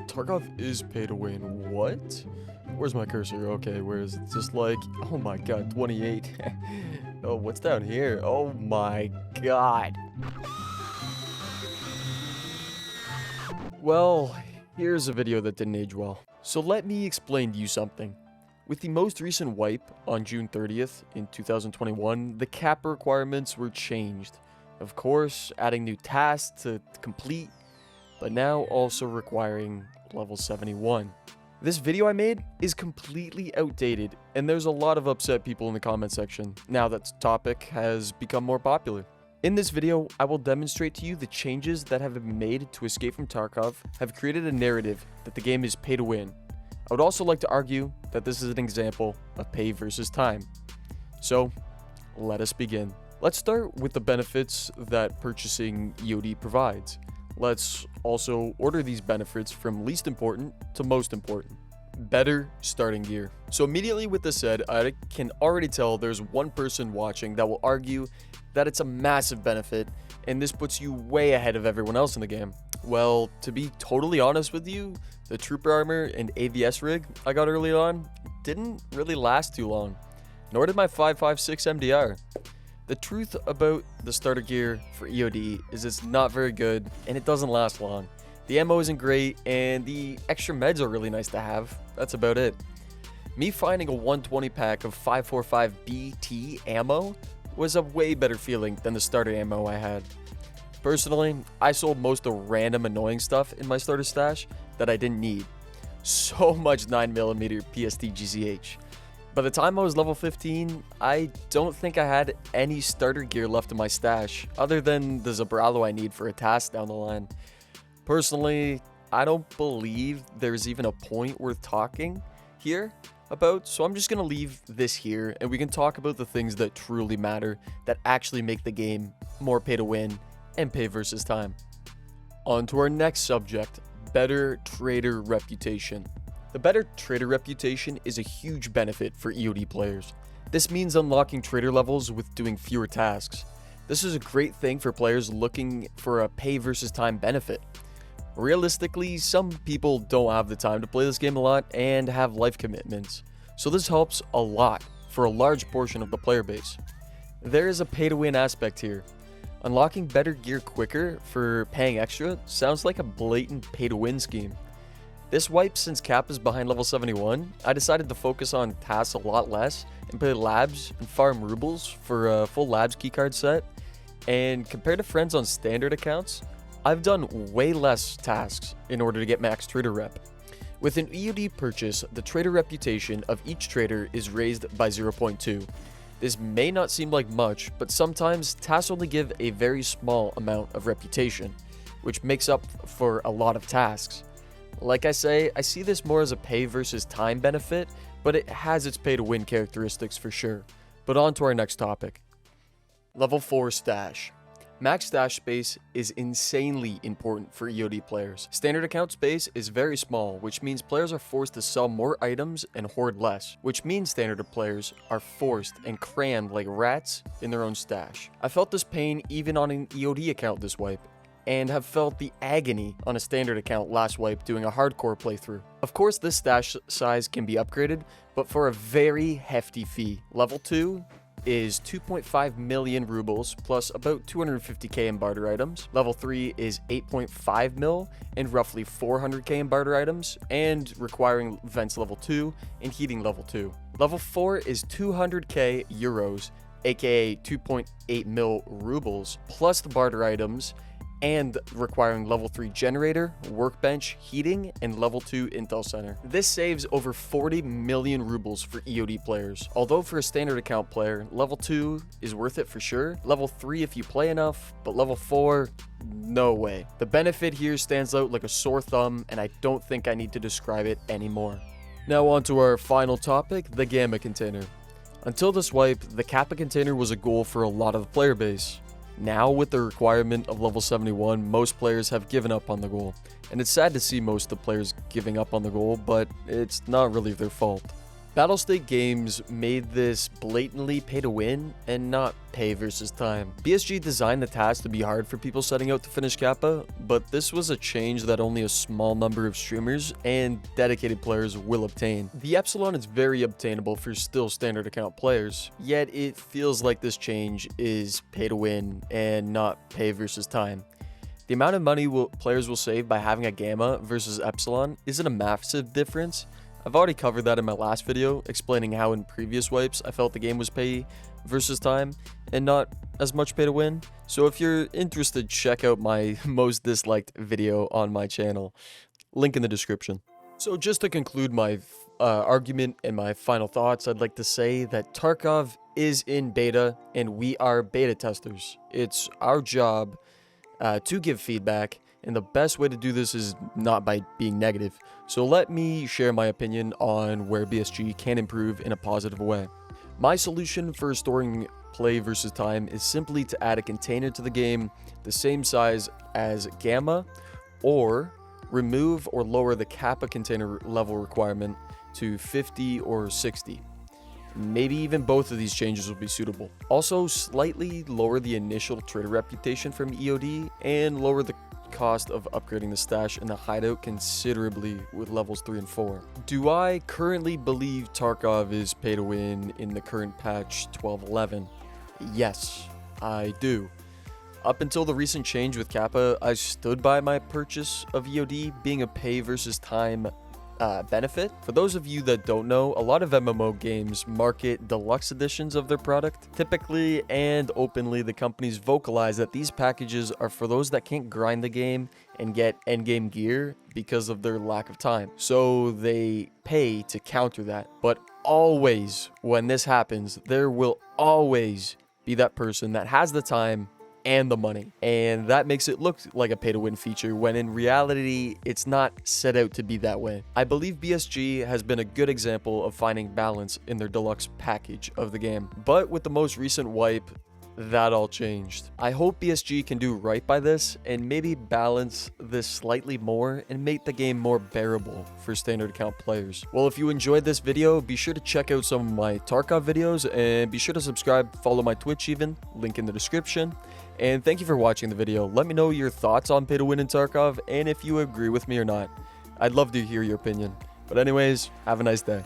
Tarkov is pay to win. What? Where's my cursor? Okay, where is it? Just like, oh my god, 28. Oh, what's down here? Oh my god. Well, here's a video that didn't age well. So let me explain to you something. With the most recent wipe on June 30th in 2021, the cap requirements were changed. Of course, adding new tasks to complete, but now also requiring level 71. This video I made is completely outdated, and there's a lot of upset people in the comment section now that the topic has become more popular. In this video, I will demonstrate to you the changes that have been made to Escape From Tarkov have created a narrative that the game is pay to win. I would also like to argue that this is an example of pay versus time. So, let us begin. Let's start with the benefits that purchasing EOD provides. Let's also order these benefits from least important to most important. Better starting gear. So immediately with this said, I can already tell there's one person watching that will argue that it's a massive benefit and this puts you way ahead of everyone else in the game. Well, to be totally honest with you, the trooper armor and AVS rig I got early on didn't really last too long, nor did my 5.56 MDR. The truth about the starter gear for EOD is it's not very good and it doesn't last long. The ammo isn't great and the extra meds are really nice to have. That's about it. Me finding a 120 pack of 5.45 BT ammo was a way better feeling than the starter ammo I had. Personally, I sold most of the random annoying stuff in my starter stash that I didn't need. So much 9mm PST GCH. By the time I was level 15, I don't think I had any starter gear left in my stash, other than the Zabralo I need for a task down the line. Personally, I don't believe there's even a point worth talking here about, so I'm just going to leave this here, and we can talk about the things that truly matter, that actually make the game more pay to win and pay versus time. On to our next subject, better trader reputation. The better trader reputation is a huge benefit for EOD players. This means unlocking trader levels with doing fewer tasks. This is a great thing for players looking for a pay versus time benefit. Realistically, some people don't have the time to play this game a lot and have life commitments, so this helps a lot for a large portion of the player base. There is a pay to win aspect here. Unlocking better gear quicker for paying extra sounds like a blatant pay to win scheme. This wipe, since cap is behind level 71, I decided to focus on tasks a lot less and play labs and farm rubles for a full labs keycard set. And compared to friends on standard accounts, I've done way less tasks in order to get max trader rep. With an EOD purchase, the trader reputation of each trader is raised by 0.2. This may not seem like much, but sometimes tasks only give a very small amount of reputation, which makes up for a lot of tasks. Like I say, I see this more as a pay versus time benefit, but it has its pay to win characteristics for sure. But on to our next topic. Level 4 stash. Max stash space is insanely important for EOD players. Standard account space is very small, which means players are forced to sell more items and hoard less, which means standard players are forced and crammed like rats in their own stash. I felt this pain even on an EOD account this wipe, and have felt the agony on a standard account last wipe doing a hardcore playthrough. Of course, this stash size can be upgraded, but for a very hefty fee. Level 2 is 2.5 million rubles plus about 250k in barter items. Level 3 is 8.5 mil and roughly 400k in barter items, and requiring vents level 2 and heating level 2. Level 4 is 200k euros, aka 2.8 mil rubles, plus the barter items, and requiring level 3 generator, workbench, heating, and level 2 intel center. This saves over 40 million rubles for EOD players. Although for a standard account player, level 2 is worth it for sure, level 3 if you play enough, but level 4, no way. The benefit here stands out like a sore thumb, and I don't think I need to describe it anymore. Now on to our final topic, the Gamma container. Until this wipe, the Kappa container was a goal for a lot of the player base. Now, with the requirement of level 71, most players have given up on the goal, and it's sad to see most of the players giving up on the goal, but it's not really their fault. Battlestate Games made this blatantly pay to win and not pay versus time. BSG designed the task to be hard for people setting out to finish Kappa, but this was a change that only a small number of streamers and dedicated players will obtain. The Epsilon is very obtainable for still standard account players, yet it feels like this change is pay to win and not pay versus time. The amount of money players will save by having a Gamma versus Epsilon isn't a massive difference. I've already covered that in my last video, explaining how in previous wipes I felt the game was pay versus time and not as much pay to win. So if you're interested, check out my most disliked video on my channel. Link in the description. So just to conclude my argument and my final thoughts, I'd like to say that Tarkov is in beta and we are beta testers. It's our job to give feedback, and the best way to do this is not by being negative. So let me share my opinion on where BSG can improve in a positive way. My solution for storing play versus time is simply to add a container to the game the same size as Gamma, or remove or lower the Kappa container level requirement to 50 or 60. Maybe even both of these changes will be suitable. Also, slightly lower the initial trader reputation from EOD and lower the cost of upgrading the stash and the hideout considerably with levels 3 and 4. Do I currently believe Tarkov is pay to win in the current patch 12.11? Yes, I do. Up until the recent change with Kappa, I stood by my purchase of EOD being a pay versus time benefit. For those of you that don't know, a lot of MMO games market deluxe editions of their product. Typically and openly, the companies vocalize that these packages are for those that can't grind the game and get endgame gear because of their lack of time. So they pay to counter that. But always, when this happens, there will always be that person that has the time and the money, and that makes it look like a pay-to-win feature when in reality it's not set out to be that way. I believe BSG has been a good example of finding balance in their deluxe package of the game, but with the most recent wipe, that all changed. I hope BSG can do right by this and maybe balance this slightly more and make the game more bearable for standard account players. Well, if you enjoyed this video, be sure to check out some of my Tarkov videos and be sure to subscribe, follow my Twitch even, link in the description. And thank you for watching the video. Let me know your thoughts on pay to win in Tarkov and if you agree with me or not. I'd love to hear your opinion. But anyways, have a nice day.